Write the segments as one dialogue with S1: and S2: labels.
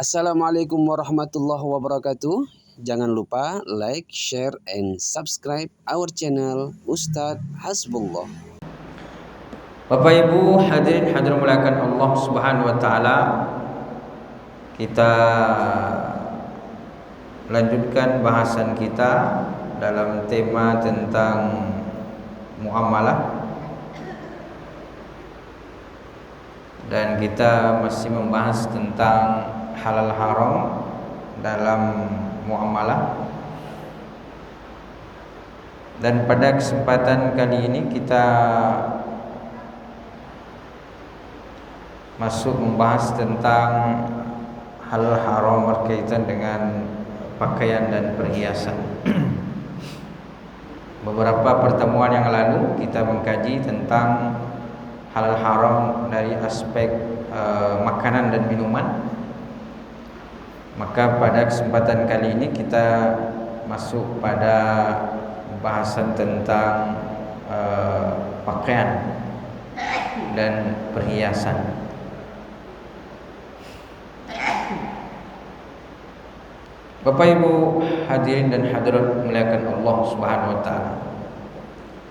S1: Assalamualaikum warahmatullahi wabarakatuh. Jangan lupa like, share, and subscribe our channel Ustadz Hasbullah.
S2: Bapak Ibu hadirin hadirin muliakan Allah Subhanahu wa taala. Kita lanjutkan bahasan kita dalam tema tentang muamalah. Dan kita masih membahas tentang halal haram dalam muamalah. Dan pada kesempatan kali ini kita masuk membahas tentang halal haram berkaitan dengan pakaian dan perhiasan. Beberapa pertemuan yang lalu kita mengkaji tentang halal haram dari aspek makanan dan minuman. Maka pada kesempatan kali ini kita masuk pada bahasan tentang pakaian dan perhiasan. Bapak Ibu hadirin dan hadirat muliakan Allah Subhanahu wa taala.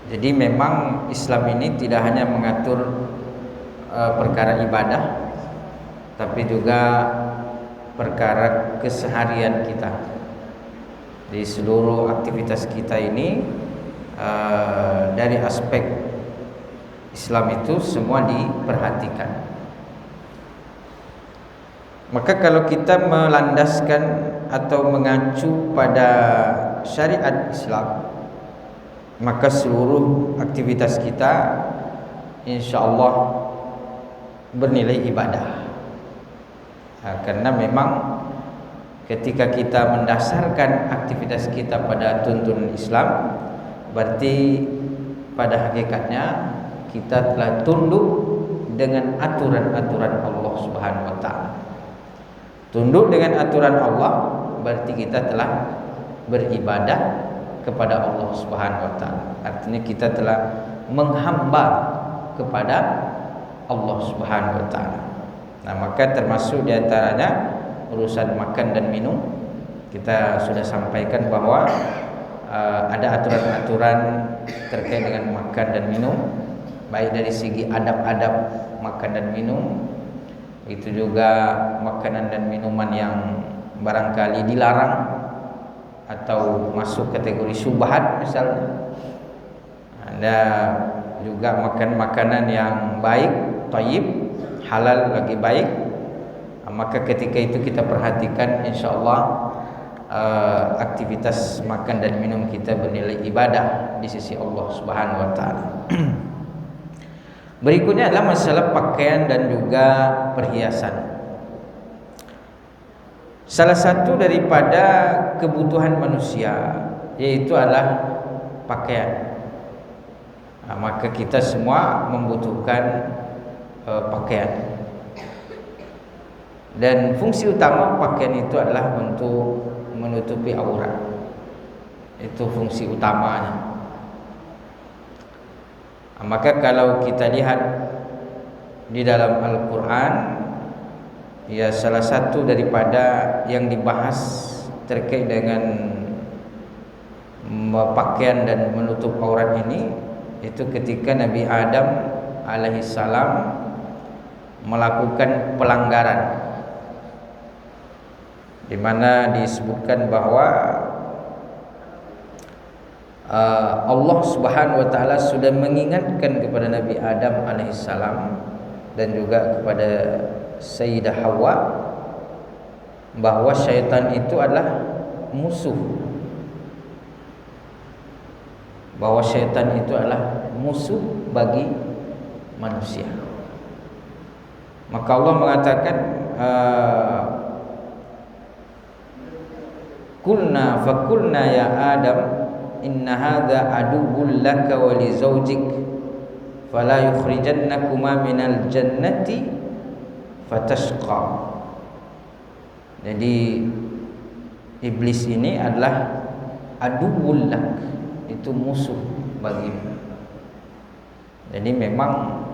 S2: Jadi memang Islam ini tidak hanya mengatur perkara ibadah, tapi juga perkara keseharian kita. Di seluruh aktivitas kita ini dari aspek Islam itu semua diperhatikan. Maka kalau kita melandaskan atau mengacu pada syariat Islam, maka seluruh aktivitas kita insyaallah bernilai ibadah. Karena memang ketika kita mendasarkan aktivitas kita pada tuntunan Islam, berarti pada hakikatnya kita telah tunduk dengan aturan-aturan Allah Subhanahu wa taala. Tunduk dengan aturan Allah berarti kita telah beribadah kepada Allah Subhanahu wa taala. Artinya kita telah menghamba kepada Allah Subhanahu wa taala. Nah, maka termasuk di antaranya urusan makan dan minum. Kita sudah sampaikan bahwa ada aturan-aturan terkait dengan makan dan minum, baik dari segi adab-adab makan dan minum, itu juga makanan dan minuman yang barangkali dilarang atau masuk kategori syubhat misalnya. Ada juga makan makanan yang baik, thayyib, halal lagi baik. Maka ketika itu kita perhatikan insyaallah aktivitas makan dan minum kita bernilai ibadah di sisi Allah Subhanahu wa taala. Berikutnya adalah masalah pakaian dan juga perhiasan. Salah satu daripada kebutuhan manusia yaitu adalah pakaian. Nah, maka kita semua membutuhkan pakaian. Dan fungsi utama pakaian itu adalah untuk menutupi aurat. Itu fungsi utamanya. Maka kalau kita lihat di dalam Al-Quran, ya salah satu daripada yang dibahas terkait dengan pakaian dan menutup aurat ini, itu ketika Nabi Adam alaihissalam melakukan pelanggaran, di mana disebutkan bahwa Allah Subhanahu wa taala sudah mengingatkan kepada Nabi Adam alaihissalam dan juga kepada Sayyidah Hawa bahwa syaitan itu adalah musuh. Bahwa syaitan itu adalah musuh bagi manusia. Maka Allah mengatakan Qulna ya Adam inna hadza aduwwun laka wa li zawjik fala yukhrijannakuma minal jannati fatashqa. Jadi iblis ini adalah aduwwun lak, itu musuh bagimu. Jadi memang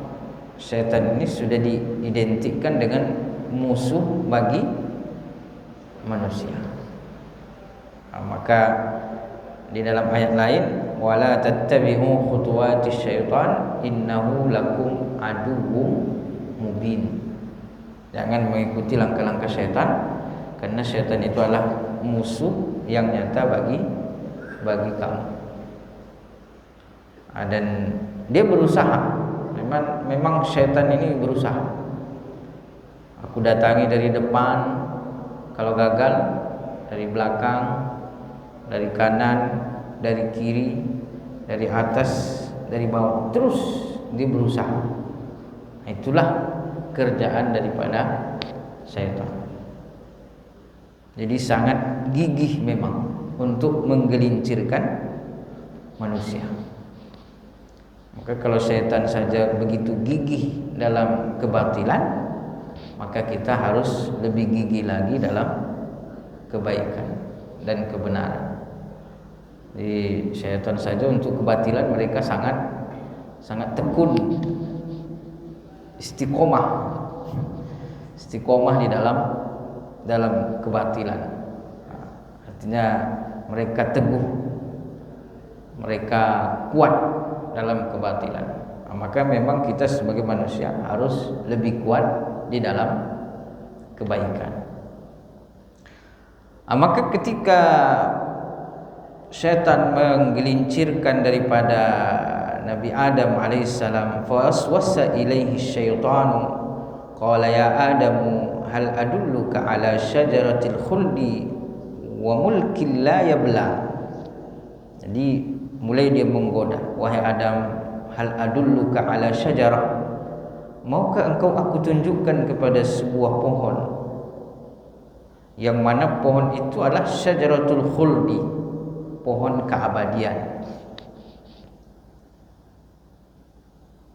S2: syaitan ini sudah diidentikan dengan musuh bagi manusia. Maka di dalam ayat lain, wala tattabi'u khutuwati syaitan innahu lakum aduwwum mubin. Jangan mengikuti langkah-langkah syaitan, karena syaitan itu adalah musuh yang nyata bagi kamu. Dan dia berusaha. Memang syaitan ini berusaha. Aku datangi dari depan, kalau gagal dari belakang, dari kanan, dari kiri, dari atas, dari bawah, terus dia berusaha. Itulah kerjaan daripada syaitan. Jadi sangat gigih memang untuk menggelincirkan manusia. Maka kalau syaitan saja begitu gigih dalam kebatilan, maka kita harus lebih gigih lagi dalam kebaikan dan kebenaran. Jadi syaitan saja untuk kebatilan mereka sangat tekun, istiqomah di dalam kebatilan. Artinya mereka teguh, mereka kuat dalam kebatilan. Maka memang kita sebagai manusia harus lebih kuat di dalam kebaikan. Maka ketika syaitan menggelincirkan daripada Nabi Adam alaihissalam, faswasa ilaihi syaitanu qala ya Adamu hal adulluka ala syajaratil khuldi wa mulkin la yabla. Jadi mulai dia menggoda, wahai Adam, hal adulluka ala syajarah, maukah engkau aku tunjukkan kepada sebuah pohon, yang mana pohon itu adalah syajaratul khuldi, pohon keabadian,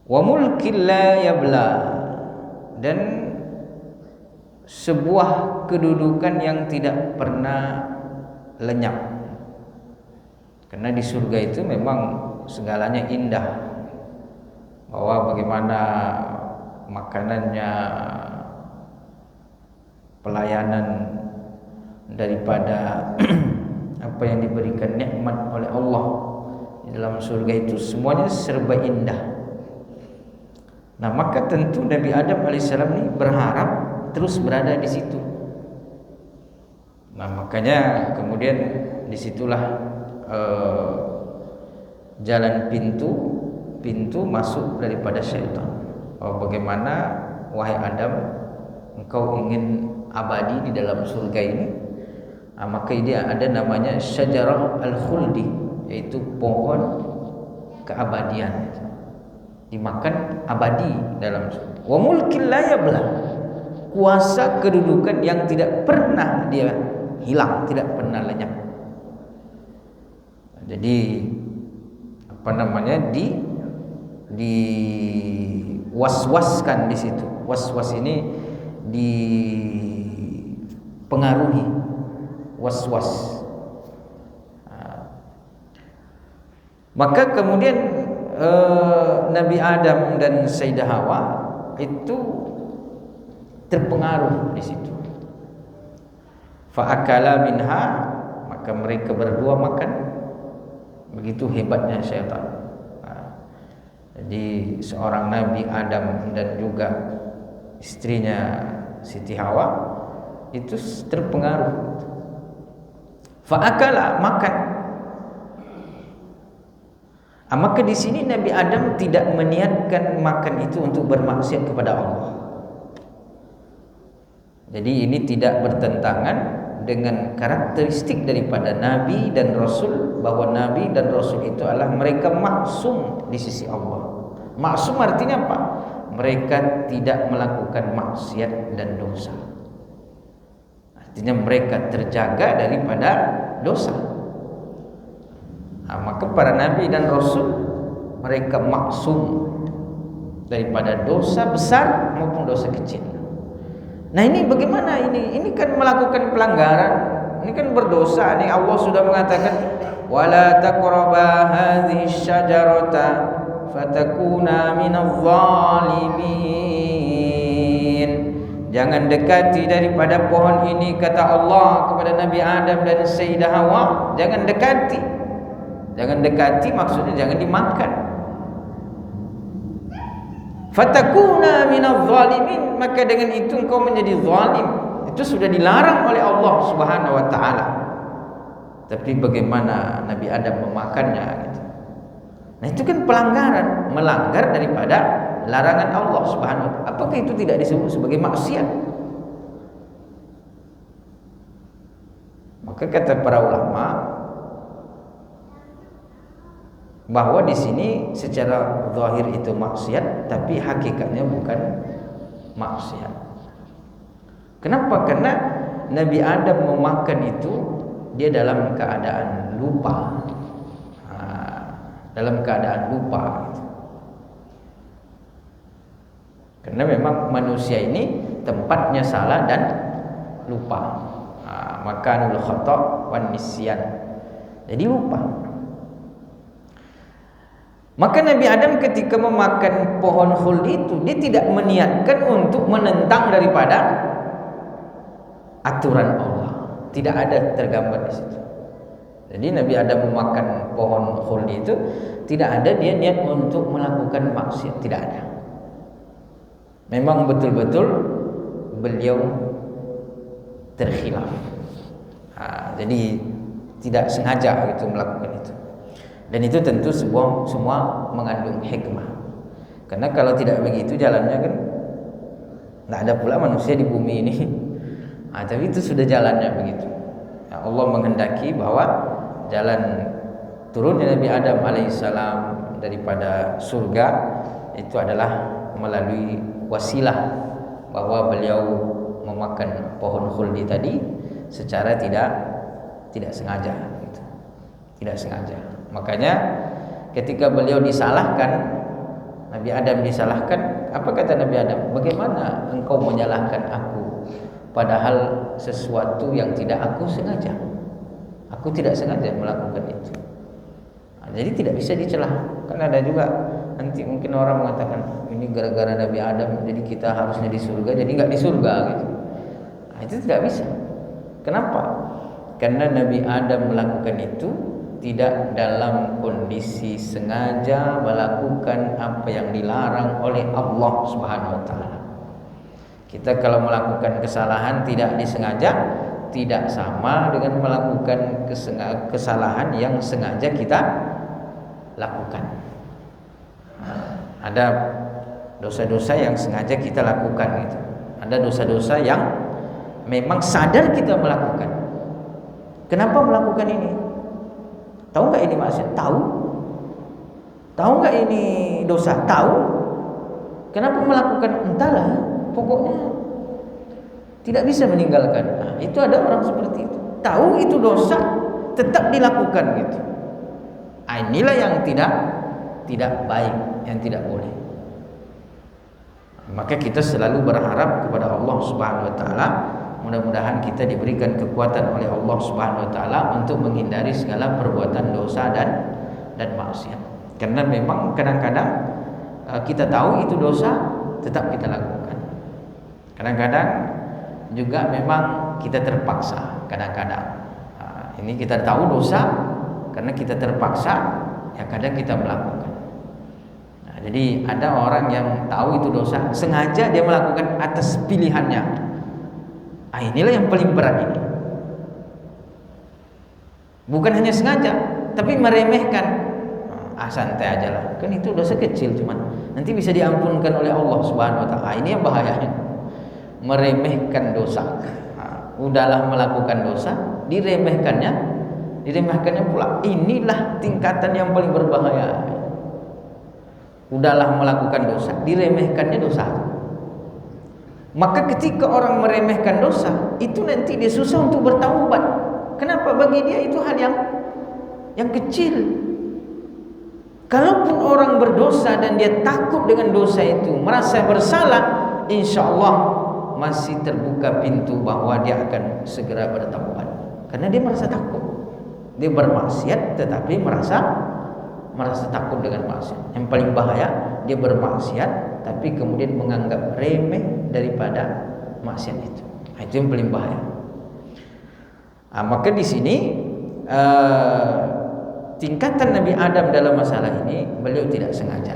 S2: wa mulkin la yabla, dan sebuah kedudukan yang tidak pernah lenyap. Karena di surga itu memang segalanya indah, bahwa bagaimana makanannya, pelayanan daripada apa yang diberikan nikmat oleh Allah di dalam surga itu, semuanya serba indah. Nah, maka tentu Nabi Adam alaihissalam ini berharap terus berada di situ. Nah, makanya kemudian disitulah jalan pintu masuk daripada syaitan. Bagaimana wahai Adam, engkau ingin abadi di dalam surga ini, maka ini ada namanya syajarah al-khuldi, yaitu pohon keabadian, dimakan abadi dalam surga. Wa mulkin la yabla, kuasa kedudukan yang tidak pernah dia hilang, tidak pernah lenyap. Jadi di was-waskan di situ. Was-was ini dipengaruhi, was-was. Maka kemudian Nabi Adam dan Sayyidah Hawa itu terpengaruh di situ. Fa'akala minha, maka mereka berdua makan. Begitu hebatnya syaitan. Jadi seorang Nabi Adam dan juga istrinya Siti Hawa itu terpengaruh. Fa'akala, makan. Maka di sini Nabi Adam tidak meniatkan makan itu untuk bermaksiat kepada Allah. Jadi ini tidak bertentangan dengan karakteristik daripada Nabi dan Rasul, bahwa Nabi dan Rasul itu adalah mereka maksum di sisi Allah. Maksum artinya apa? Mereka tidak melakukan maksiat dan dosa. Artinya mereka terjaga daripada dosa. Maka para Nabi dan Rasul mereka maksum daripada dosa besar maupun dosa kecil. Nah, ini bagaimana ini? Ini kan melakukan pelanggaran, ini kan berdosa. Ini Allah sudah mengatakan, wala taqraba hadhihi syajarata fatakuna minadh-dhalimin. Jangan dekati daripada pohon ini, kata Allah kepada Nabi Adam dan Sayyidah Hawa. Jangan dekati. Jangan dekati maksudnya jangan dimakan. Fatakuna minadh zalimin, maka dengan itu engkau menjadi zalim. Itu sudah dilarang oleh Allah Subhanahu wa taala. Tapi bagaimana Nabi Adam memakannya gitu. Nah, itu kan pelanggaran, melanggar daripada larangan Allah Subhanahu wa taala. Apakah itu tidak disebut sebagai maksiat? Maka kata para ulama bahwa di sini secara zahir itu maksiat, tapi hakikatnya bukan maksiat. Kenapa? Karena Nabi Adam memakan itu dia dalam keadaan lupa. Dalam keadaan lupa. Karena memang manusia ini tempatnya salah dan lupa. Makanul khata' wan nisyan. Jadi lupa. Maka Nabi Adam ketika memakan pohon khuld itu, dia tidak meniatkan untuk menentang daripada aturan Allah. Tidak ada tergambar di situ. Jadi Nabi Adam memakan pohon khuld itu tidak ada dia niat untuk melakukan maksiat, tidak ada. Memang betul-betul beliau terkhilaf. Jadi tidak sengaja gitu melakukan itu. Dan itu tentu semua mengandung hikmah. Karena kalau tidak begitu jalannya kan tidak ada pula manusia di bumi ini. Tapi itu sudah jalannya begitu. Allah menghendaki bahwa jalan turunnya Nabi Adam alaihissalam daripada surga itu adalah melalui wasilah, bahwa beliau memakan pohon khuldi tadi secara tidak sengaja gitu. Tidak sengaja. Makanya ketika beliau disalahkan, Nabi Adam disalahkan, apa kata Nabi Adam? Bagaimana engkau menyalahkan aku, padahal sesuatu yang tidak aku sengaja. Aku tidak sengaja melakukan itu. Jadi tidak bisa dicela. Karena ada juga nanti mungkin orang mengatakan ini gara-gara Nabi Adam jadi kita harusnya di surga, jadi nggak di surga gitu. Itu tidak bisa. Kenapa? Karena Nabi Adam melakukan itu tidak dalam kondisi sengaja melakukan apa yang dilarang oleh Allah Subhanahu wa taala. Kita kalau melakukan kesalahan tidak disengaja, tidak sama dengan melakukan kesalahan yang sengaja kita lakukan. Ada dosa-dosa yang sengaja kita lakukan gitu. Ada dosa-dosa yang memang sadar kita melakukan. Kenapa melakukan ini? Tahu nggak ini maksiat? Tahu. Tahu nggak ini dosa? Tahu. Kenapa melakukan? Entahlah. Pokoknya tidak bisa meninggalkan. Itu ada orang seperti itu. Tahu itu dosa, tetap dilakukan gitu. Inilah yang tidak baik, yang tidak boleh. Maka kita selalu berharap kepada Allah Subhanahu wa taala, mudah-mudahan kita diberikan kekuatan oleh Allah Subhanahu wa taala untuk menghindari segala perbuatan dosa dan maksiat. Karena memang kadang-kadang kita tahu itu dosa, tetap kita lakukan. Kadang-kadang juga memang kita terpaksa. Kadang-kadang ini kita tahu dosa, karena kita terpaksa, ya kadang kita melakukan. Jadi ada orang yang tahu itu dosa, sengaja dia melakukan atas pilihannya. Inilah yang paling berat ini. Bukan hanya sengaja, tapi meremehkan. Santai aja lah, kan itu dosa kecil, cuman nanti bisa diampunkan oleh Allah Subhanahu wa taala. Ini yang bahayanya. Meremehkan dosa. Udahlah melakukan dosa, diremehkannya pula. Inilah tingkatan yang paling berbahaya. Udahlah melakukan dosa, diremehkannya dosa. Maka ketika orang meremehkan dosa, itu nanti dia susah untuk bertaubat. Kenapa? Bagi dia itu hal yang kecil. Kalaupun orang berdosa dan dia takut dengan dosa itu, merasa bersalah, insya Allah masih terbuka pintu bahwa dia akan segera bertaubat. Karena dia merasa takut. Dia bermaksiat tetapi merasa takut dengan maksiat. Yang paling bahaya, dia bermaksiat tapi kemudian menganggap remeh daripada maksiat itu. Itu yang paling bahaya. Maka di sini tingkatan Nabi Adam dalam masalah ini, beliau tidak sengaja.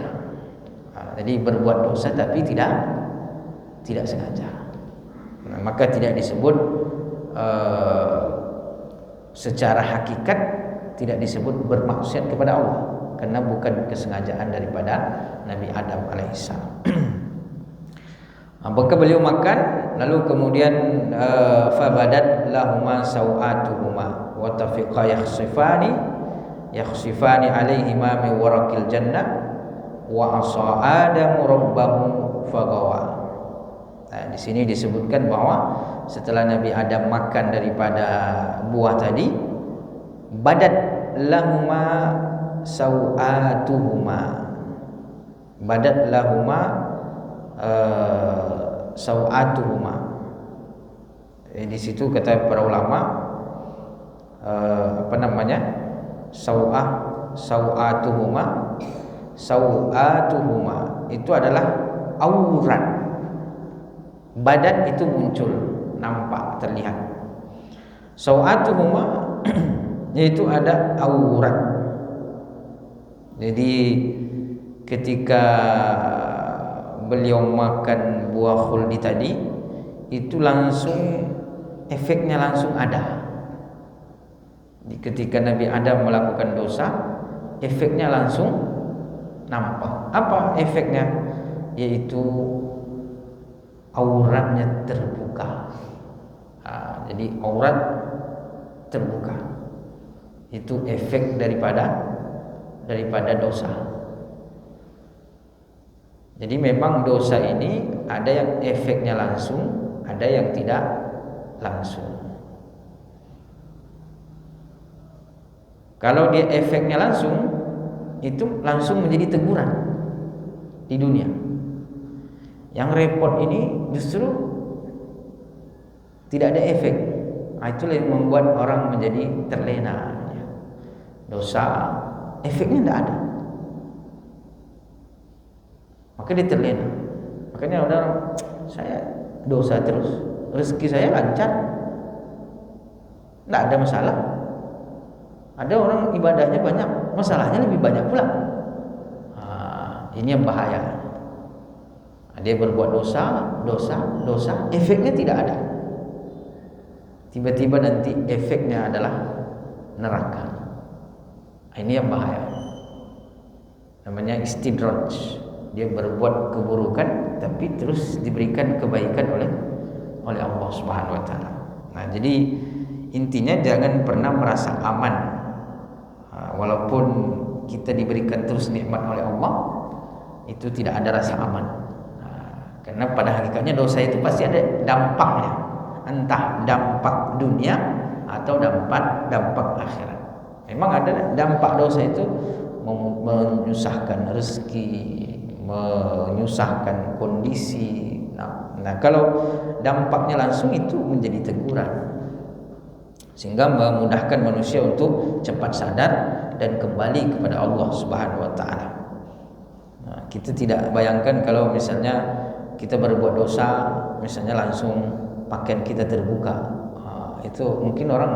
S2: Jadi berbuat dosa tapi tidak sengaja. Maka tidak disebut secara hakikat, tidak disebut bermaksiat kepada Allah, karena bukan kesengajaan daripada Nabi Adam alaihissalam. Maka beliau makan, lalu kemudian fabadat lahuma sawatuhuma wa tafiqa yakhsifani alaihima min waraqil jannah wa asa adamu rabbahu fagawa. Nah, di sini disebutkan bahwa setelah Nabi Adam makan daripada buah tadi, badat lahuma sawatuhuma, badat lahuma sawatuhuma. Di situ kata para ulama sawatuhuma itu adalah aurat. Badan itu muncul, nampak, terlihat. Sawatuhuma yaitu ada aurat. Jadi ketika beliau makan buah khuldi tadi, itu langsung efeknya langsung ada. Jadi ketika Nabi Adam melakukan dosa, efeknya langsung nampak. Apa efeknya? Yaitu auratnya terbuka. Jadi aurat terbuka. Itu efek daripada dosa. Jadi memang dosa ini ada yang efeknya langsung, ada yang tidak langsung. Kalau dia efeknya langsung, itu langsung menjadi teguran di dunia. Yang repot ini justru tidak ada efek. Itulah yang membuat orang menjadi terlena. Dosa efeknya tidak ada, maka dia terlena. Makanya orang, saya dosa terus, rezeki saya lancar, tidak ada masalah. Ada orang ibadahnya banyak, masalahnya lebih banyak pula. Ini yang bahaya. Dia berbuat dosa, efeknya tidak ada. Tiba-tiba nanti efeknya adalah neraka. Ini yang bahaya. Namanya istidraj. Dia berbuat keburukan tapi terus diberikan kebaikan oleh Allah Subhanahu wa taala. Nah, jadi intinya jangan pernah merasa aman. Walaupun kita diberikan terus nikmat oleh Allah, itu tidak ada rasa aman. Karena pada hakikatnya dosa itu pasti ada dampaknya, entah dampak dunia atau dampak akhirat. Memang ada dampak dosa itu menyusahkan rezeki, menyusahkan kondisi. Nah, kalau dampaknya langsung itu menjadi teguran, sehingga memudahkan manusia untuk cepat sadar dan kembali kepada Allah Subhanahu wa taala. Nah, kita tidak bayangkan kalau misalnya kita berbuat dosa, misalnya langsung pakaian kita terbuka. Itu mungkin orang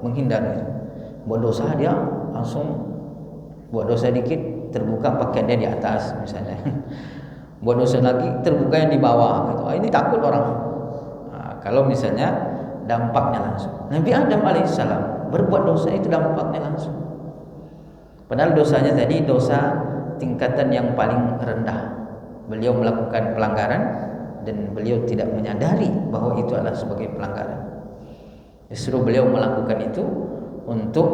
S2: menghindar. Buat dosa dia langsung buat dosa dikit terbuka pakaiannya di atas misalnya. Buat dosa lagi terbuka yang di bawah gitu. Ini takut orang. Kalau misalnya dampaknya langsung. Nabi Adam alaihissalam berbuat dosa itu dampaknya langsung. Padahal dosanya tadi dosa tingkatan yang paling rendah. Beliau melakukan pelanggaran dan beliau tidak menyadari bahwa itu adalah sebagai pelanggaran. Justru beliau melakukan itu untuk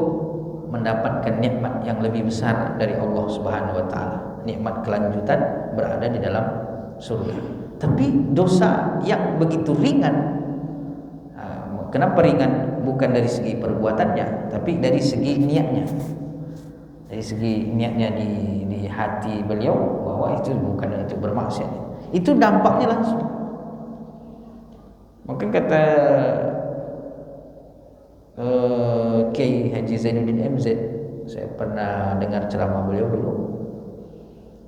S2: mendapatkan nikmat yang lebih besar dari Allah Subhanahu wa taala. Nikmat kelanjutan berada di dalam surga. Tapi dosa yang begitu ringan. Kenapa ringan? Bukan dari segi perbuatannya, tapi dari segi niatnya. Dari segi niatnya di hati beliau bahwa itu bukan untuk bermaksiat. Itu dampaknya langsung. Mungkin kata Kiai Haji Zainuddin MZ, saya pernah dengar ceramah beliau dulu.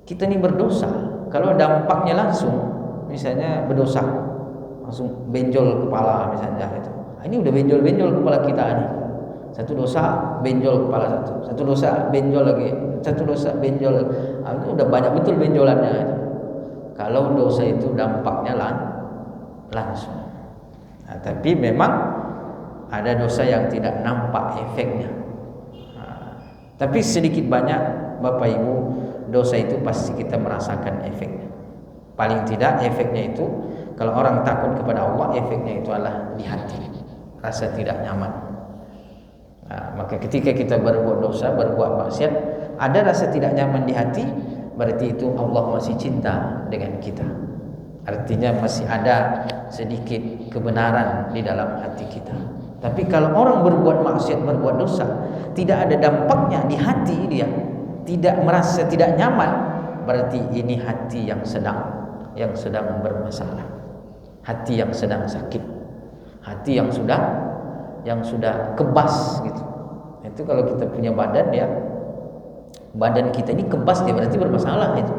S2: Kita ini berdosa, kalau dampaknya langsung, misalnya berdosa, langsung benjol kepala misalnya itu. Ini udah benjol-benjol kepala kita nih. Satu dosa benjol kepala satu dosa benjol lagi, satu dosa benjol. Itu udah banyak betul benjolannya itu. Kalau dosa itu dampaknya langsung. Nah, tapi memang ada dosa yang tidak nampak efeknya. Tapi sedikit banyak Bapak Ibu, dosa itu pasti kita merasakan efeknya. Paling tidak efeknya itu, kalau orang takut kepada Allah, efeknya itu adalah di hati, rasa tidak nyaman. Nah, maka ketika kita berbuat dosa, berbuat maksiat, ada rasa tidak nyaman di hati, berarti itu Allah masih cinta dengan kita. Artinya masih ada sedikit kebenaran di dalam hati kita. Tapi kalau orang berbuat maksiat, berbuat dosa, tidak ada dampaknya di hati dia, tidak merasa tidak nyaman, berarti ini hati yang sedang bermasalah, hati yang sedang sakit, hati yang sudah kebas gitu. Itu kalau kita punya badan ya, badan kita ini kebas dia berarti bermasalah itu.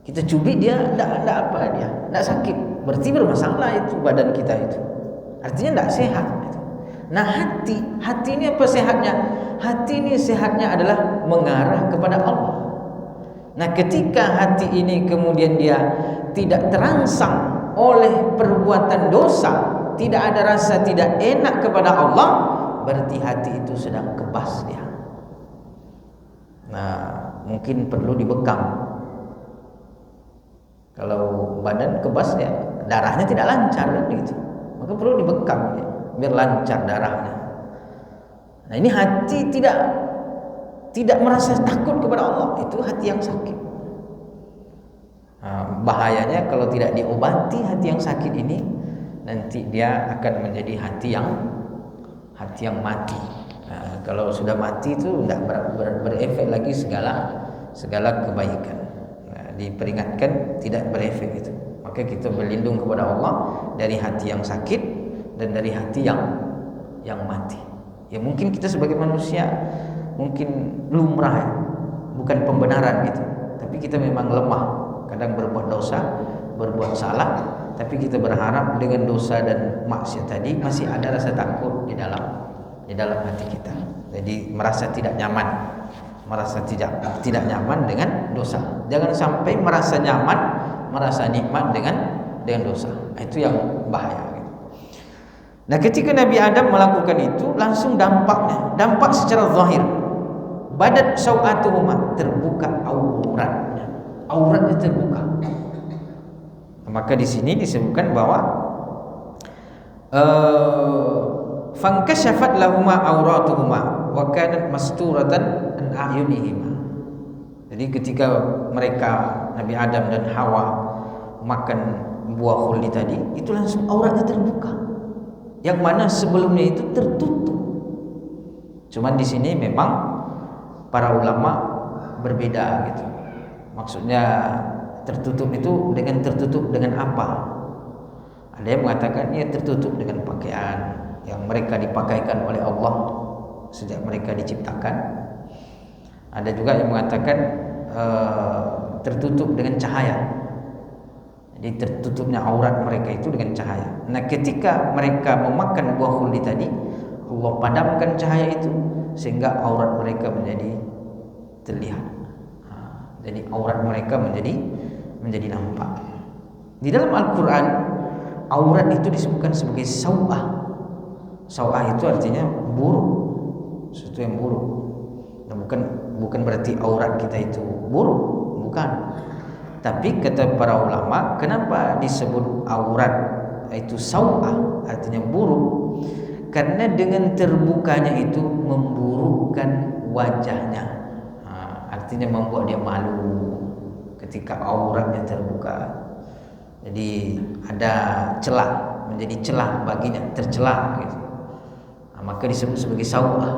S2: Kita cubit dia enggak apa dia, enggak sakit, berarti bermasalah itu badan kita itu. Artinya enggak sehat itu. Nah, hati ini apa sehatnya? Hati ini sehatnya adalah mengarah kepada Allah. Nah, ketika hati ini kemudian dia tidak terangsang oleh perbuatan dosa, tidak ada rasa tidak enak kepada Allah, berarti hati itu sedang kebas dia. Nah, mungkin perlu dibekam. Kalau badan kebas ya, darahnya tidak lancar gitu. Maka perlu dibekam ya, biar lancar darahnya. Nah, ini hati tidak merasa takut kepada Allah, itu hati yang sakit. Nah, bahayanya kalau tidak diobati hati yang sakit ini, nanti dia akan menjadi hati yang mati. Nah, kalau sudah mati itu tidak berefek lagi segala kebaikan. Nah, diperingatkan tidak berefek itu. Maka kita berlindung kepada Allah dari hati yang sakit dan dari hati yang mati. Ya mungkin kita sebagai manusia mungkin lumrah ya, bukan pembenaran gitu. Tapi kita memang lemah, kadang berbuat dosa, berbuat salah, tapi kita berharap dengan dosa dan maksiat tadi masih ada rasa takut di dalam hati kita. Jadi merasa tidak nyaman, merasa tidak nyaman dengan dosa. Jangan sampai merasa nyaman, merasa nikmat dengan dosa. Itu yang bahaya. Nah, ketika Nabi Adam melakukan itu, langsung dampak secara zahir. Badat sau'atuhuma, terbuka auratnya terbuka. Maka di sini disebutkan bahwa fankashafat lahuma auratuhuma wa kanat masturatan an a'yunihima. Jadi ketika mereka Nabi Adam dan Hawa makan buah khuldi tadi, itu langsung auratnya terbuka. Yang mana sebelumnya itu tertutup. Cuman di sini memang para ulama berbeda gitu. Maksudnya tertutup itu tertutup dengan apa? Ada yang mengatakan ia tertutup dengan pakaian yang mereka dipakaikan oleh Allah sejak mereka diciptakan. Ada juga yang mengatakan tertutup dengan cahaya. Jadi tertutupnya aurat mereka itu dengan cahaya. Nah, ketika mereka memakan buah khuldi tadi, Allah padamkan cahaya itu sehingga aurat mereka menjadi terlihat. Jadi aurat mereka menjadi nampak. Di dalam Al-Quran, aurat itu disebutkan sebagai sau'ah. Sau'ah itu artinya buruk, sesuatu yang buruk. Nah, bukan berarti aurat kita itu buruk, bukan. Tapi kata para ulama, kenapa disebut aurat itu sau'ah, artinya buruk? Karena dengan terbukanya itu memburukkan wajahnya. Artinya membuat dia malu ketika auratnya terbuka. Jadi ada celah, menjadi celah baginya, tercelah gitu. Maka disebut sebagai sau'ah.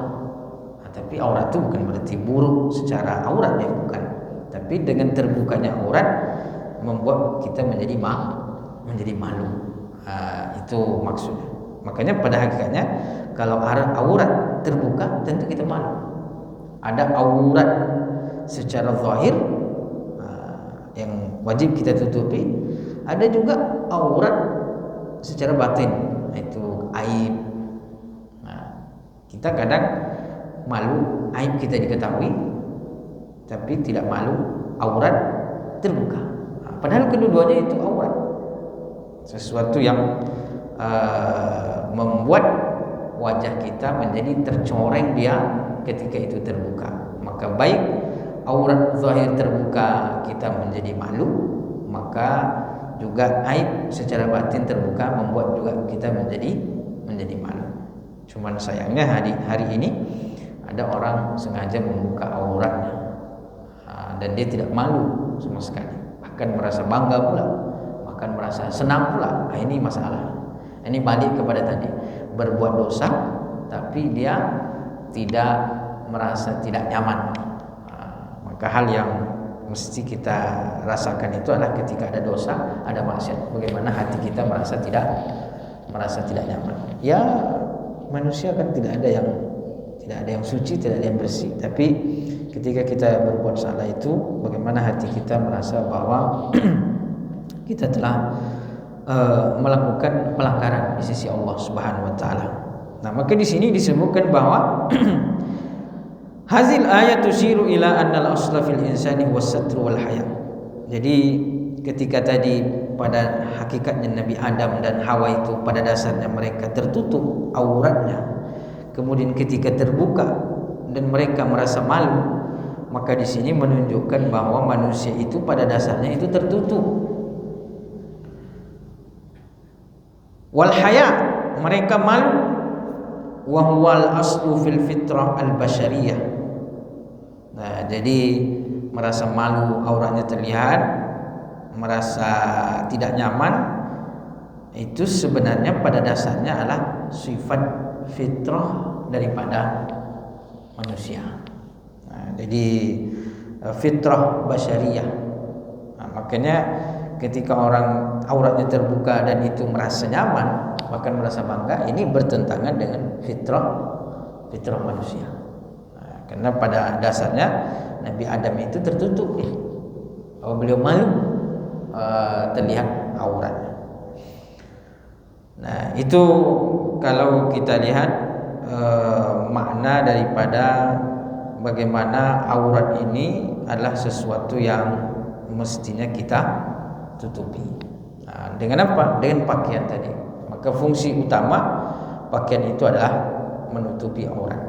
S2: Tapi aurat itu bukan berarti buruk secara aurat, ya bukan. Tapi dengan terbukanya aurat membuat kita menjadi malu. Itu maksudnya. Makanya pada hakikatnya kalau aurat terbuka tentu kita malu. Ada aurat secara zahir yang wajib kita tutupi. Ada juga aurat secara batin, itu aib. Nah, kita kadang malu aib kita diketahui, tapi tidak malu aurat terbuka. Nah, padahal kedua-duanya itu aurat, sesuatu yang membuat wajah kita menjadi tercoreng dia ketika itu terbuka. Maka baik aurat zahir terbuka kita menjadi malu, maka juga aib secara batin terbuka membuat juga kita menjadi malu. Cuman sayangnya hari ini ada orang sengaja membuka auratnya, dan dia tidak malu sama sekali, bahkan merasa bangga pula, bahkan merasa senang pula. Ini masalah. Ini balik kepada tadi, berbuat dosa tapi dia tidak merasa tidak nyaman. Maka hal yang mesti kita rasakan itu adalah ketika ada dosa, ada maksiat, bagaimana hati kita merasa tidak nyaman. Ya, manusia kan tidak ada yang suci, tidak ada yang bersih. Tapi ketika kita berbuat salah itu, bagaimana hati kita merasa bahwa kita telah melakukan pelanggaran di sisi Allah Subhanahu wa taala. Nah, maka di sini disebutkan bahwa hazil ayat tusyiru ila annal asla fil insani was satru wal haya. Jadi ketika tadi pada hakikatnya Nabi Adam dan Hawa itu pada dasarnya mereka tertutup auratnya, kemudian ketika terbuka dan mereka merasa malu, maka di sini menunjukkan bahwa manusia itu pada dasarnya itu tertutup. Wal haya, mereka malu, wa huwal aslu fil fitrah al basyariyah. Nah, jadi merasa malu auratnya terlihat, merasa tidak nyaman, itu sebenarnya pada dasarnya adalah sifat fitrah daripada manusia. Nah, jadi fitrah basyariyah. Nah, makanya ketika orang auratnya terbuka dan itu merasa nyaman, bahkan merasa bangga, ini bertentangan dengan fitrah manusia. Nah, karena pada dasarnya Nabi Adam itu tertutup ya. Kalau beliau malu terlihat auratnya. Nah, itu kalau kita lihat makna daripada bagaimana aurat ini adalah sesuatu yang mestinya kita tutupi. Nah, dengan apa? Dengan pakaian tadi. Maka fungsi utama pakaian itu adalah menutupi aurat.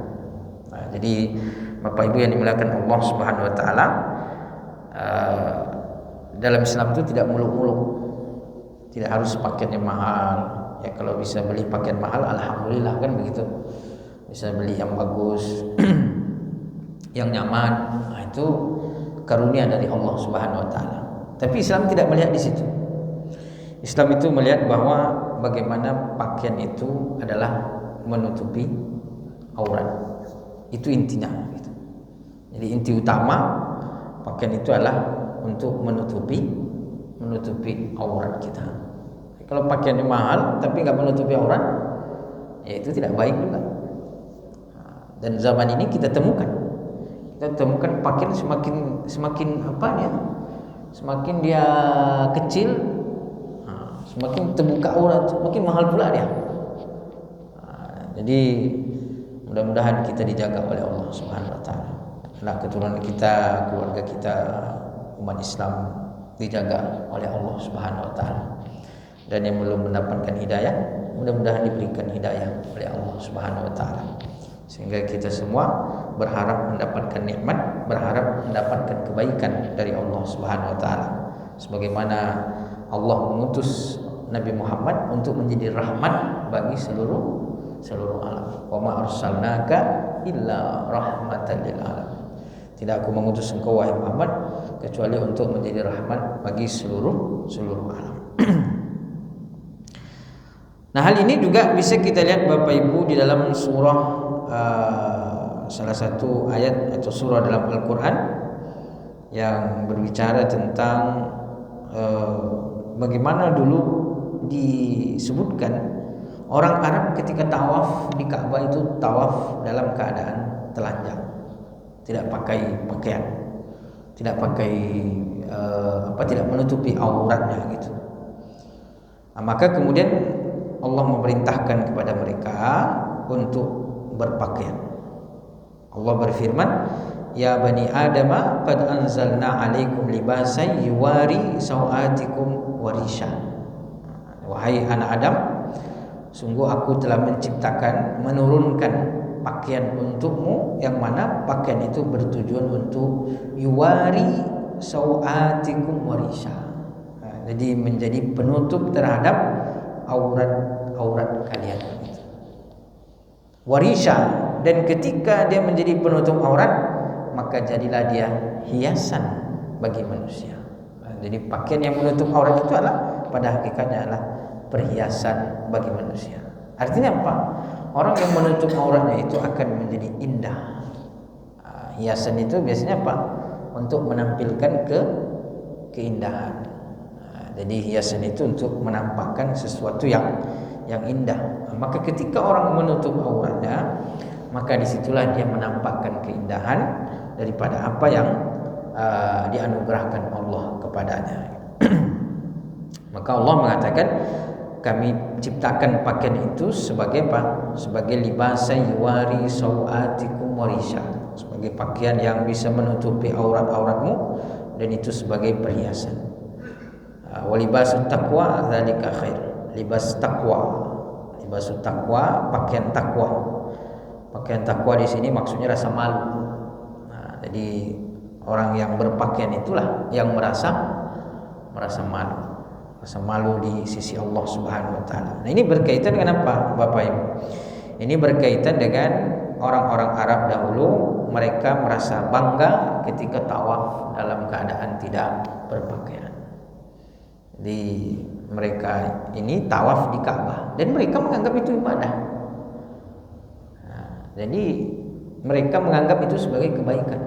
S2: Nah, jadi Bapak Ibu yang dimuliakan Allah Subhanahu wa taala, dalam Islam itu tidak muluk-muluk. Tidak harus pakaiannya mahal. Ya, kalau bisa beli pakaian mahal, alhamdulillah, kan begitu. Bisa beli yang bagus, yang nyaman. Nah, itu karunia dari Allah Subhanahu wa taala. Tapi Islam tidak melihat di situ. Islam itu melihat bahwa bagaimana pakaian itu adalah menutupi aurat. Itu intinya gitu. Jadi inti utama pakaian itu adalah untuk menutupi aurat kita. Kalau pakaiannya mahal tapi nggak menutupi aurat, ya itu tidak baik juga. Dan zaman ini kita temukan pakaian semakin apa ya? Semakin dia kecil, semakin terbuka aurat, semakin mahal pula dia. Jadi mudah-mudahan kita dijaga oleh Allah Subhanahu wa taala. Anak keturunan kita, keluarga kita, umat Islam dijaga oleh Allah Subhanahu wa taala. Dan yang belum mendapatkan hidayah, mudah-mudahan diberikan hidayah oleh Allah Subhanahu wa taala. Sehingga kita semua berharap mendapatkan nikmat, berharap mendapatkan kebaikan dari Allah Subhanahu wa taala. Sebagaimana Allah mengutus Nabi Muhammad untuk menjadi rahmat bagi seluruh alam. Wa ma arsalnaka illa rahmatan lil alamin. Tidak aku mengutus engkau wahai Muhammad kecuali untuk menjadi rahmat bagi seluruh alam. Nah, hal ini juga bisa kita lihat Bapak Ibu di dalam surah salah satu ayat atau surah dalam Al-Quran yang berbicara tentang bagaimana dulu disebutkan orang Arab ketika tawaf di Ka'bah itu tawaf dalam keadaan telanjang, tidak pakai pakaian, tidak menutupi auratnya gitu. Nah, maka kemudian Allah memerintahkan kepada mereka untuk berpakaian. Allah berfirman, "Ya bani Adam, qad anzalna 'alaikum libasan yuwari sawatikum wa risha." Wahai anak Adam, sungguh aku telah menciptakan, menurunkan pakaian untukmu, yang mana pakaian itu bertujuan untuk yuwari sawatikum wa risha. Jadi menjadi penutup terhadap aurat kalian. Warisha, dan ketika dia menjadi penutup aurat, maka jadilah dia hiasan bagi manusia. Jadi pakaian yang menutup aurat itu adalah pada hakikatnya adalah perhiasan bagi manusia. Artinya apa? Orang yang menutup auratnya itu akan menjadi indah. Hiasan itu biasanya apa? Untuk menampilkan keindahan. Jadi hiasan itu untuk menampakkan sesuatu yang indah. Maka ketika orang menutup auratnya, maka disitulah dia menampakkan keindahan daripada apa yang dianugerahkan Allah kepadanya. Maka Allah mengatakan, kami ciptakan pakaian itu sebagai apa? Sebagai libasan yuwari sawatikum warisha, sebagai pakaian yang bisa menutupi aurat-auratmu, dan itu sebagai perhiasan. Walibasut taqwa dzalika khair. Libas takwa, pakaian takwa. Pakaian takwa di sini maksudnya rasa malu. Jadi orang yang berpakaian itulah yang merasa malu, rasa malu di sisi Allah Subhanahu wa taala. Nah, ini berkaitan dengan apa, Bapak Ibu? Ini berkaitan dengan orang-orang Arab dahulu, mereka merasa bangga ketika tawaf dalam keadaan tidak berpakaian. Jadi mereka ini tawaf di Ka'bah dan mereka menganggap itu ibadah. Jadi mereka menganggap itu sebagai kebaikan.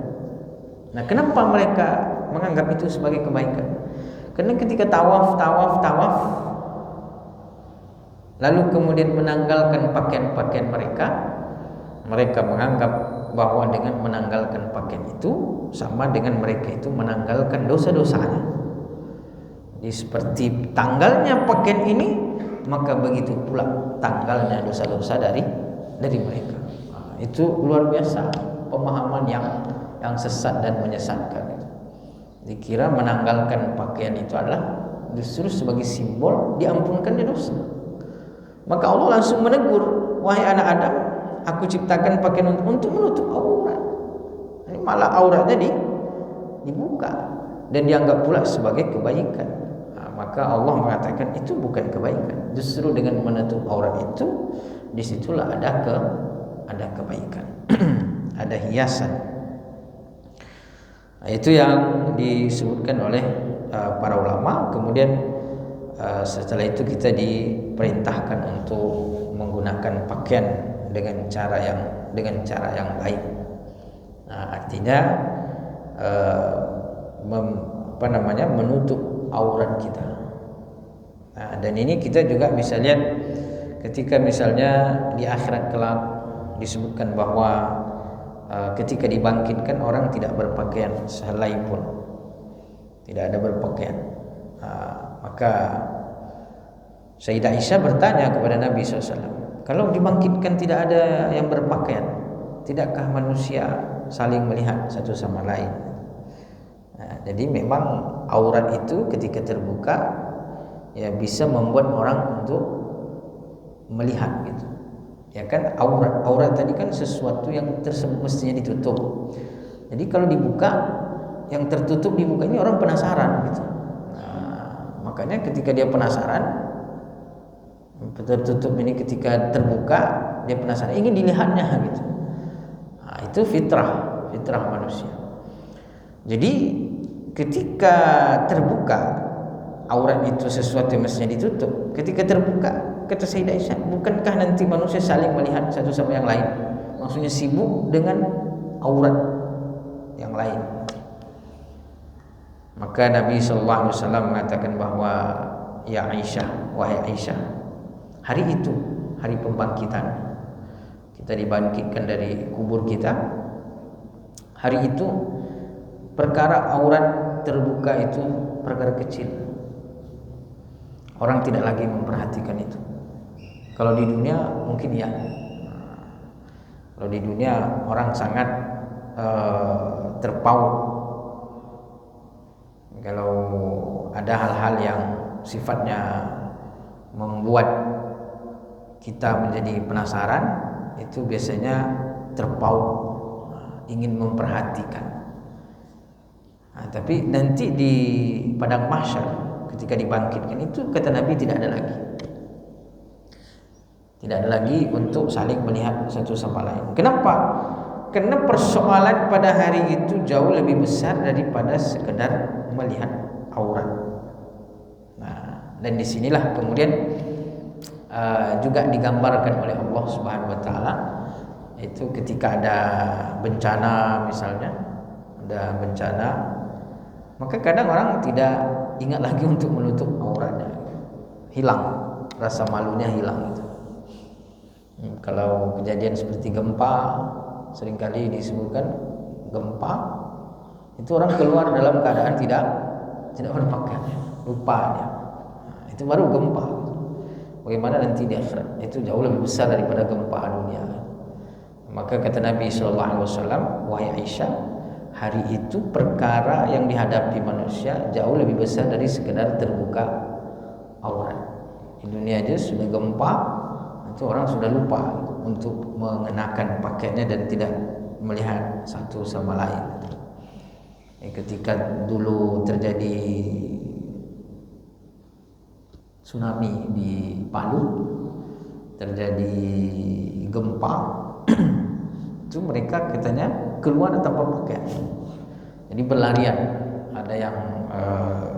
S2: Nah, kenapa mereka menganggap itu sebagai kebaikan? Karena ketika tawaf, lalu kemudian menanggalkan pakaian-pakaian mereka menganggap bahwa dengan menanggalkan pakaian itu sama dengan mereka itu menanggalkan dosa-dosanya. Jadi seperti tanggalnya pakaian ini, maka begitu pula tanggalnya dosa-dosa dari mereka. Itu luar biasa pemahaman yang sesat dan menyesatkan. Dikira menanggalkan pakaian itu adalah justru sebagai simbol diampunkannya dosa. Maka Allah langsung menegur, wahai anak Adam, aku ciptakan pakaian untuk menutup aurat. Ini malah auratnya dibuka dan dianggap pula sebagai kebaikan. Maka Allah mengatakan itu bukan kebaikan. Justru dengan menutup aurat itu, disitulah ada kebaikan, ada hiasan. Nah, itu yang disebutkan oleh para ulama. Kemudian setelah itu kita diperintahkan untuk menggunakan pakaian dengan cara yang baik. Nah, artinya menutup aurat kita. Nah, dan ini kita juga bisa lihat ketika misalnya di akhirat kelak disebutkan bahwa ketika dibangkitkan orang tidak berpakaian sehelai pun, tidak ada berpakaian. Maka Sayyidah Aisyah bertanya kepada Nabi SAW, kalau dibangkitkan tidak ada yang berpakaian, tidakkah manusia saling melihat satu sama lain? Jadi memang aurat itu ketika terbuka ya bisa membuat orang untuk melihat gitu. Ya kan, aurat tadi kan sesuatu yang mestinya ditutup. Jadi kalau dibuka, yang tertutup dibuka, ini orang penasaran gitu. Makanya ketika dia penasaran, tertutup ini ketika terbuka dia penasaran, ingin dilihatnya gitu. Itu fitrah manusia. Jadi ketika terbuka aurat itu sesuatu yang mestinya ditutup. Ketika terbuka, kata Sayyidah Aisyah, bukankah nanti manusia saling melihat satu sama yang lain? Maksudnya sibuk dengan aurat yang lain. Maka Nabi SAW mengatakan bahwa, ya Aisyah, wahai Aisyah, hari itu, hari pembangkitan, kita dibangkitkan dari kubur kita. Hari itu perkara aurat terbuka itu perkara kecil. Orang tidak lagi memperhatikan itu. Kalau di dunia mungkin ya. Kalau di dunia orang sangat terpaut kalau ada hal-hal yang sifatnya membuat kita menjadi penasaran, itu biasanya terpaut ingin memperhatikan. Tapi nanti di padang mahsyar ketika dibangkitkan itu kata Nabi tidak ada lagi. Tidak ada lagi untuk saling melihat satu sama lain. Kenapa? Karena persoalan pada hari itu jauh lebih besar daripada sekedar melihat aurat. Nah, dan disinilah kemudian juga digambarkan oleh Allah Subhanahu Wa Taala itu ketika ada bencana misalnya, ada bencana, maka kadang orang tidak ingat lagi untuk menutup auratnya, hilang rasa malunya hilang gitu. Kalau kejadian seperti gempa, seringkali disebutkan gempa itu orang keluar dalam keadaan tidak berpakaian, lupa dia. Itu baru gempa. Bagaimana nanti di akhirat? Itu jauh lebih besar daripada gempa dunia. Maka kata Nabi SAW, wahai Aisyah, hari itu perkara yang dihadapi manusia jauh lebih besar dari sekedar terbuka aurat. Di dunia aja sudah gempa, itu orang sudah lupa untuk mengenakan pakaiannya dan tidak melihat satu sama lain. Ketika dulu terjadi tsunami di Palu, terjadi gempa, itu mereka katanya keluar tanpa pakaian. Jadi berlarian, ada yang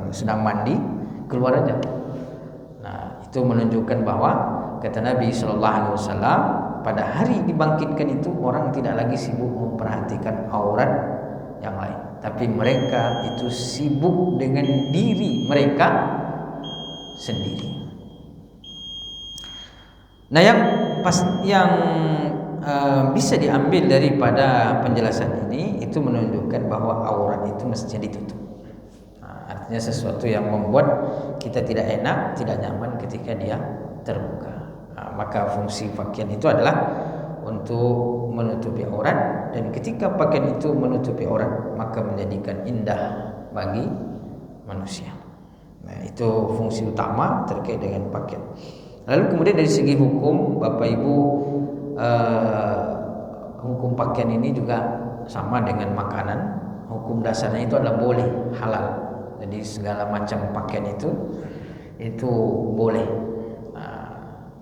S2: sedang mandi keluar aja. Nah, itu menunjukkan bahwa kata Nabi SAW, pada hari dibangkitkan itu orang tidak lagi sibuk memperhatikan aurat yang lain, tapi mereka itu sibuk dengan diri mereka sendiri. Nah, yang bisa diambil daripada penjelasan ini itu menunjukkan bahwa aurat itu mestinya ditutup. Artinya sesuatu yang membuat kita tidak enak, tidak nyaman ketika dia terbuka. Maka fungsi pakaian itu adalah untuk menutupi aurat, dan ketika pakaian itu menutupi aurat maka menjadikan indah bagi manusia. Nah, itu fungsi utama terkait dengan pakaian. Lalu kemudian dari segi hukum, Bapak Ibu, hukum pakaian ini juga sama dengan makanan. Hukum dasarnya itu adalah boleh, halal. Jadi segala macam pakaian itu boleh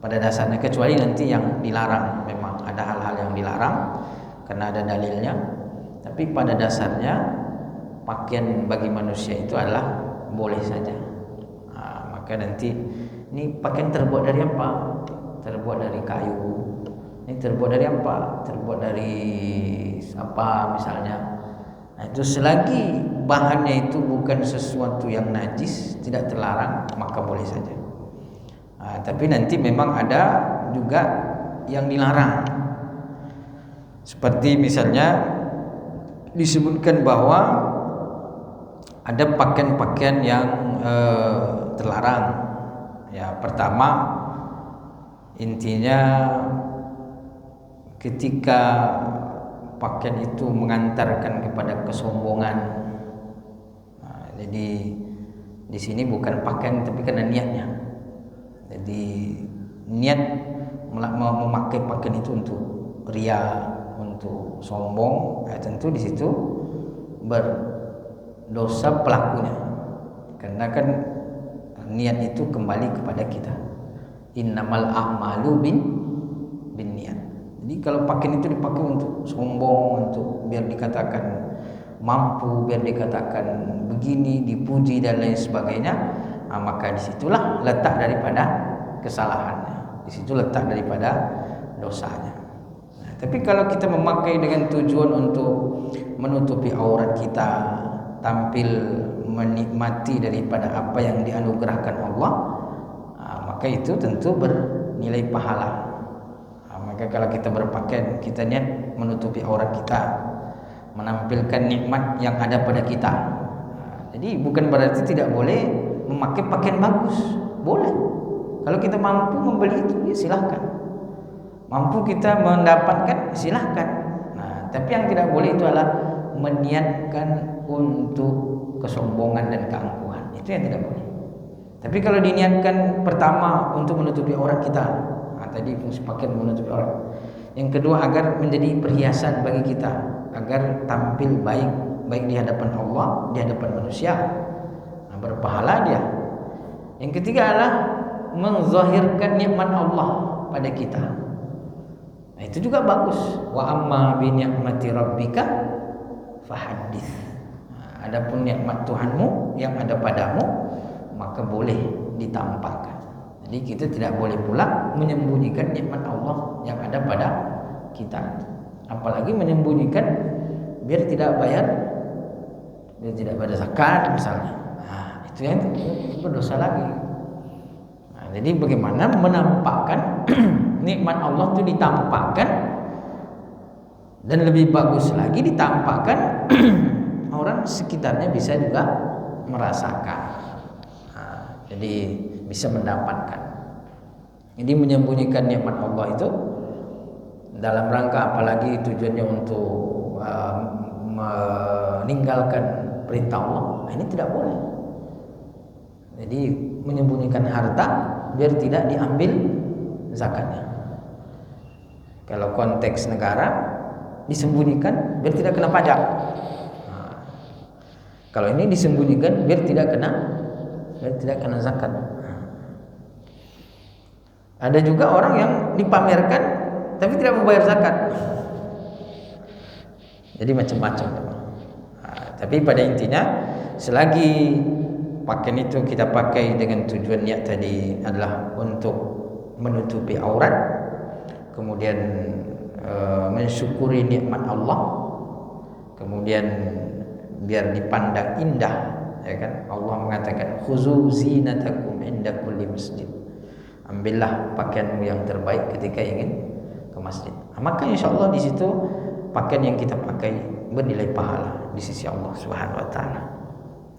S2: pada dasarnya, kecuali nanti yang dilarang. Memang ada hal-hal yang dilarang karena ada dalilnya, tapi pada dasarnya pakaian bagi manusia itu adalah boleh saja. Maka nanti ini pakaian terbuat dari apa? Terbuat dari kayu. Ini terbuat dari apa? Terbuat dari apa misalnya. Nah, itu selagi bahannya itu bukan sesuatu yang najis, tidak terlarang, maka boleh saja. Tapi nanti memang ada juga yang dilarang. Seperti misalnya disebutkan bahwa ada pakaian-pakaian yang terlarang. Ya, pertama intinya ketika pakaian itu mengantarkan kepada kesombongan. Jadi di sini bukan pakaian tapi karena niatnya. Jadi niat memakai pakaian itu untuk ria, untuk sombong, tentu di situ berdosa pelakunya. Karena kan niat itu kembali kepada kita. Innamal a'malu bin niat. Jadi kalau pakaian itu dipakai untuk sombong, untuk biar dikatakan mampu, biar dikatakan begini, dipuji dan lain sebagainya, maka disitulah letak daripada kesalahannya, disitu letak daripada dosanya. Tapi kalau kita memakai dengan tujuan untuk menutupi aurat kita, tampil menikmati daripada apa yang dianugerahkan Allah, maka itu tentu bernilai pahala. Maka kalau kita berpakaian, kita niat menutupi aurat kita, menampilkan nikmat yang ada pada kita. Jadi bukan berarti tidak boleh memakai pakaian bagus, boleh. Kalau kita mampu membeli itu, ya silahkan. Mampu kita mendapatkan, silahkan. Nah, tapi yang tidak boleh itu adalah meniatkan untuk kesombongan dan keangkuhan. Itu yang tidak boleh. Tapi kalau diniatkan pertama untuk menutupi aurat kita, tadi fungsi pakaian menutupi aurat. Yang kedua agar menjadi perhiasan bagi kita, agar tampil baik di hadapan Allah, di hadapan manusia. Nah, berpahala dia. Yang ketiga adalah menzahirkan nikmat Allah pada kita. Nah, itu juga bagus. Wa amma bi ni'mati rabbika fahaddits. Nah, adapun nikmat Tuhanmu yang ada padamu, maka boleh ditampakkan. Jadi kita tidak boleh pula menyembunyikan nikmat Allah yang ada pada kita. Apalagi menyembunyikan biar tidak bayar zakat misalnya. Nah, itu yang berdosa lagi. Nah, jadi bagaimana menampakkan nikmat Allah itu ditampakkan, dan lebih bagus lagi ditampakkan orang sekitarnya bisa juga merasakan. Nah, jadi bisa mendapatkan. Jadi menyembunyikan nikmat Allah itu dalam rangka apalagi tujuannya untuk meninggalkan perintah Allah, ini tidak boleh. Jadi menyembunyikan harta biar tidak diambil zakatnya. Kalau konteks negara disembunyikan biar tidak kena pajak. Nah, kalau ini disembunyikan biar tidak kena zakat. Ada juga orang yang dipamerkan tapi tidak membayar zakat. Jadi macam-macam. Nah, tapi pada intinya selagi pakaian itu kita pakai dengan tujuan niat tadi adalah untuk menutupi aurat, kemudian mensyukuri nikmat Allah, kemudian biar dipandang indah, ya kan? Allah mengatakan khuzu zinatakum inda kulli masjid. Ambillah pakaianmu yang terbaik ketika ingin ke masjid. Maka insyaallah di situ pakaian yang kita pakai bernilai pahala di sisi Allah Subhanahu wa taala.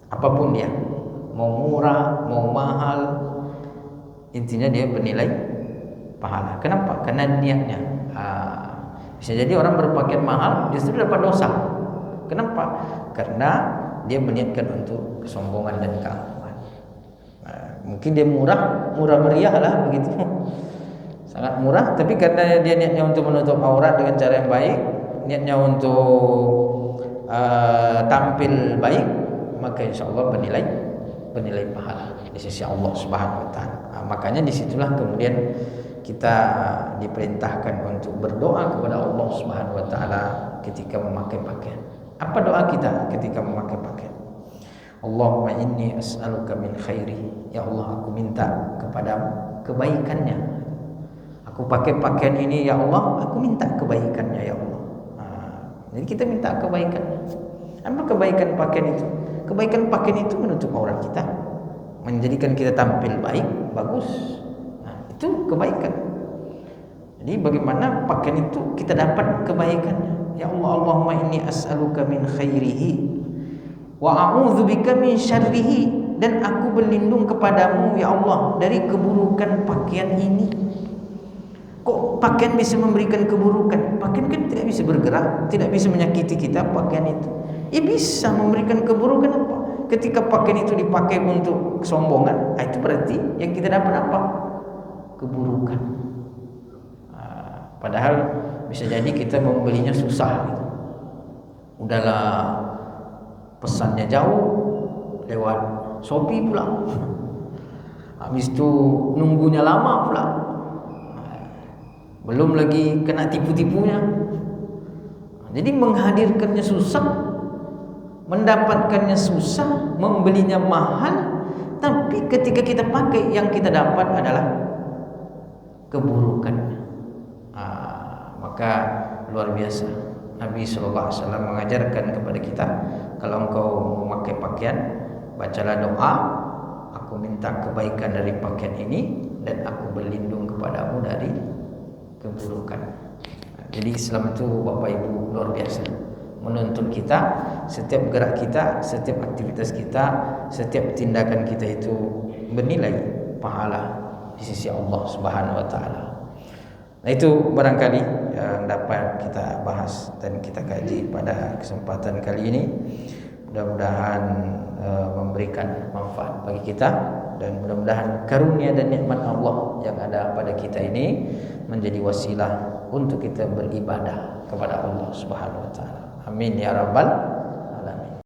S2: Apapun dia, mau murah, mau mahal, intinya dia bernilai pahala. Kenapa? Karena niatnya. Bisa jadi orang berpakaian mahal justru dapat dosa. Kenapa? Karena dia meniatkan untuk kesombongan dan keangkuhan. Mungkin dia murah meriah lah begitu, sangat murah. Tapi karena dia niatnya untuk menutup aurat dengan cara yang baik, niatnya untuk tampil baik, maka insya Allah bernilai pahala di sisi Allah Subhanahu wa taala. Makanya disitulah kemudian kita diperintahkan untuk berdoa kepada Allah Subhanahu wa taala ketika memakai pakaian. Apa doa kita ketika memakai pakaian? Allahumma inni as'aluka min khairi. Ya Allah, aku minta kepadamu kebaikannya. Aku pakai pakaian ini ya Allah, aku minta kebaikannya ya Allah. Jadi kita minta kebaikannya. Apa kebaikan pakaian itu? Kebaikan pakaian itu menutup aurat kita, menjadikan kita tampil baik, bagus. Itu kebaikan. Jadi bagaimana pakaian itu kita dapat kebaikannya? Ya Allah, Allahumma inni as'aluka min khairihi wa a'udzubika min syarrihi, dan aku berlindung kepadamu ya Allah dari keburukan pakaian ini. Kok pakaian bisa memberikan keburukan? Pakaian kan tidak bisa bergerak, tidak bisa menyakiti kita. Pakaian itu bisa memberikan keburukan. Apa? Ketika pakaian itu dipakai untuk kesombongan, itu berarti yang kita dapat apa? Keburukan. Padahal bisa jadi kita membelinya susah gitu. Udahlah pesannya jauh lewat Shopee pula, habis itu nunggunya lama pula, belum lagi kena tipu-tipunya. Jadi menghadirkannya susah, mendapatkannya susah, membelinya mahal, tapi ketika kita pakai yang kita dapat adalah keburukannya. Maka luar biasa, Nabi SAW mengajarkan kepada kita, kalau engkau memakai pakaian, bacalah doa, aku minta kebaikan dari pakaian ini dan aku berlindung kepadamu dari keburukan. Jadi Islam itu Bapak Ibu luar biasa, menuntut kita setiap gerak kita, setiap aktivitas kita, setiap tindakan kita itu bernilai pahala di sisi Allah Subhanahu wa taala. Nah, itu barangkali yang dapat kita bahas dan kita kaji pada kesempatan kali ini. Mudah-mudahan memberikan manfaat bagi kita, dan mudah-mudahan karunia dan nikmat Allah yang ada pada kita ini menjadi wasilah untuk kita beribadah kepada Allah Subhanahu wa taala. Amin ya rabbal